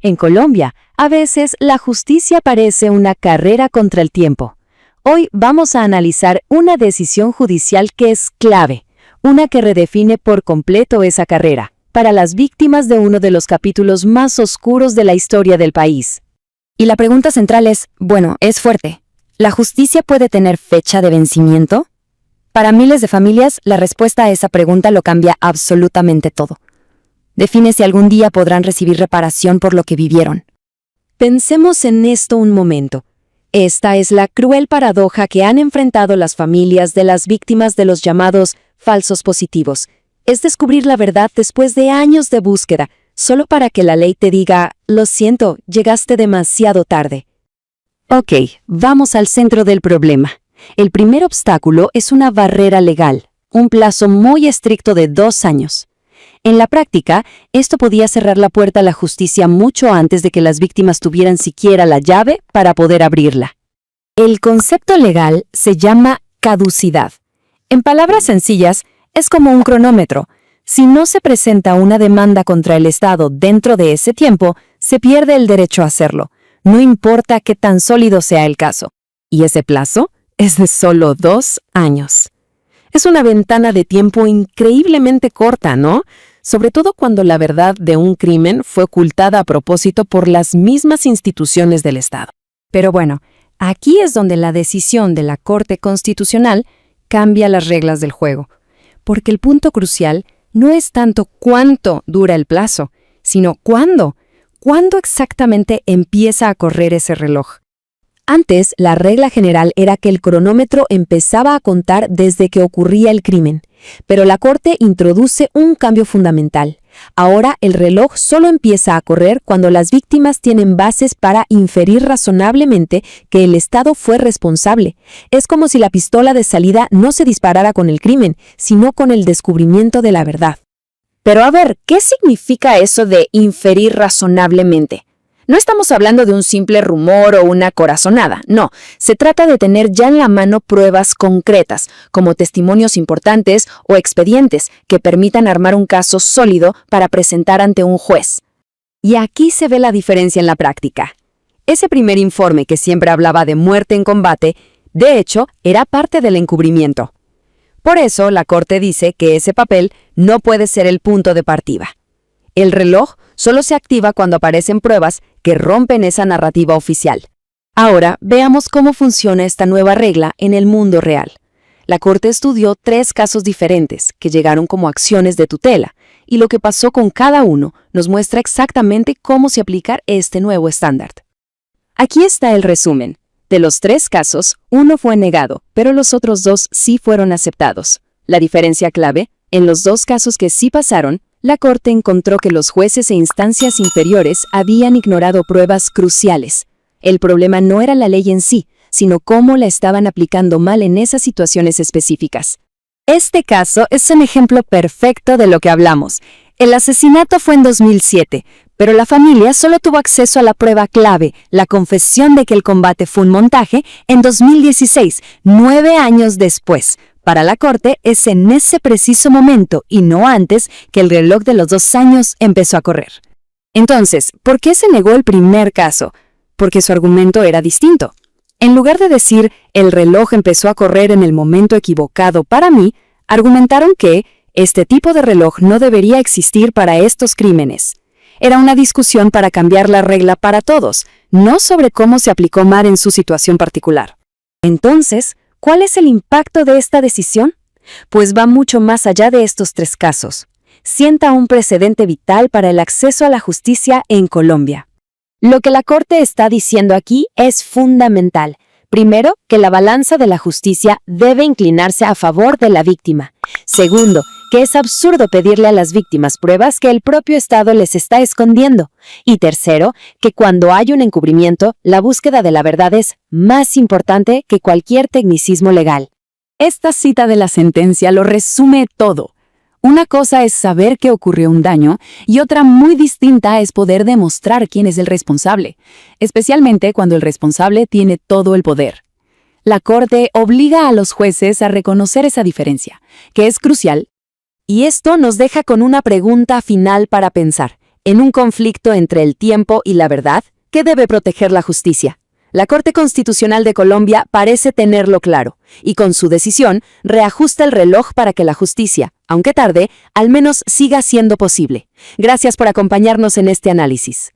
En Colombia, a veces la justicia parece una carrera contra el tiempo. Hoy vamos a analizar una decisión judicial que es clave, una que redefine por completo esa carrera, para las víctimas de uno de los capítulos más oscuros de la historia del país. Y la pregunta central es, es fuerte. ¿La justicia puede tener fecha de vencimiento? Para miles de familias, la respuesta a esa pregunta lo cambia absolutamente todo. Define si algún día podrán recibir reparación por lo que vivieron. Pensemos en esto un momento. Esta es la cruel paradoja que han enfrentado las familias de las víctimas de los llamados falsos positivos. Es descubrir la verdad después de años de búsqueda, solo para que la ley te diga, lo siento, llegaste demasiado tarde. Ok, vamos al centro del problema. El primer obstáculo es una barrera legal, un plazo muy estricto de 2 años. En la práctica, esto podía cerrar la puerta a la justicia mucho antes de que las víctimas tuvieran siquiera la llave para poder abrirla. El concepto legal se llama caducidad. En palabras sencillas, es como un cronómetro. Si no se presenta una demanda contra el Estado dentro de ese tiempo, se pierde el derecho a hacerlo, no importa qué tan sólido sea el caso. Y ese plazo es de solo 2 años. Es una ventana de tiempo increíblemente corta, ¿no? Sobre todo cuando la verdad de un crimen fue ocultada a propósito por las mismas instituciones del Estado. Pero aquí es donde la decisión de la Corte Constitucional cambia las reglas del juego. Porque el punto crucial no es tanto cuánto dura el plazo, sino cuándo. ¿Cuándo exactamente empieza a correr ese reloj? Antes, la regla general era que el cronómetro empezaba a contar desde que ocurría el crimen, pero la Corte introduce un cambio fundamental. Ahora el reloj solo empieza a correr cuando las víctimas tienen bases para inferir razonablemente que el Estado fue responsable. Es como si la pistola de salida no se disparara con el crimen, sino con el descubrimiento de la verdad. Pero a ver, ¿qué significa eso de inferir razonablemente? No estamos hablando de un simple rumor o una corazonada, no. Se trata de tener ya en la mano pruebas concretas, como testimonios importantes o expedientes que permitan armar un caso sólido para presentar ante un juez. Y aquí se ve la diferencia en la práctica. Ese primer informe que siempre hablaba de muerte en combate, de hecho, era parte del encubrimiento. Por eso, la Corte dice que ese papel no puede ser el punto de partida. El reloj solo se activa cuando aparecen pruebas que rompen esa narrativa oficial. Ahora, veamos cómo funciona esta nueva regla en el mundo real. La Corte estudió 3 casos diferentes que llegaron como acciones de tutela, y lo que pasó con cada uno nos muestra exactamente cómo se aplica este nuevo estándar. Aquí está el resumen. De los 3 casos, uno fue negado, pero los otros 2 sí fueron aceptados. La diferencia clave, en los 2 casos que sí pasaron, la Corte encontró que los jueces e instancias inferiores habían ignorado pruebas cruciales. El problema no era la ley en sí, sino cómo la estaban aplicando mal en esas situaciones específicas. Este caso es un ejemplo perfecto de lo que hablamos. El asesinato fue en 2007, pero la familia solo tuvo acceso a la prueba clave, la confesión de que el combate fue un montaje, en 2016, 9 años después. Para la Corte es en ese preciso momento y no antes que el reloj de los 2 años empezó a correr. Entonces, ¿por qué se negó el primer caso? Porque su argumento era distinto. En lugar de decir, el reloj empezó a correr en el momento equivocado para mí, argumentaron que este tipo de reloj no debería existir para estos crímenes. Era una discusión para cambiar la regla para todos, no sobre cómo se aplicó mal en su situación particular. Entonces, ¿cuál es el impacto de esta decisión? Pues va mucho más allá de estos 3 casos. Sienta un precedente vital para el acceso a la justicia en Colombia. Lo que la Corte está diciendo aquí es fundamental. Primero, que la balanza de la justicia debe inclinarse a favor de la víctima. Segundo, que es absurdo pedirle a las víctimas pruebas que el propio Estado les está escondiendo. Y tercero, que cuando hay un encubrimiento, la búsqueda de la verdad es más importante que cualquier tecnicismo legal. Esta cita de la sentencia lo resume todo. Una cosa es saber que ocurrió un daño y otra muy distinta es poder demostrar quién es el responsable, especialmente cuando el responsable tiene todo el poder. La Corte obliga a los jueces a reconocer esa diferencia, que es crucial. Y esto nos deja con una pregunta final para pensar. En un conflicto entre el tiempo y la verdad, ¿qué debe proteger la justicia? La Corte Constitucional de Colombia parece tenerlo claro, y con su decisión reajusta el reloj para que la justicia, aunque tarde, al menos siga siendo posible. Gracias por acompañarnos en este análisis.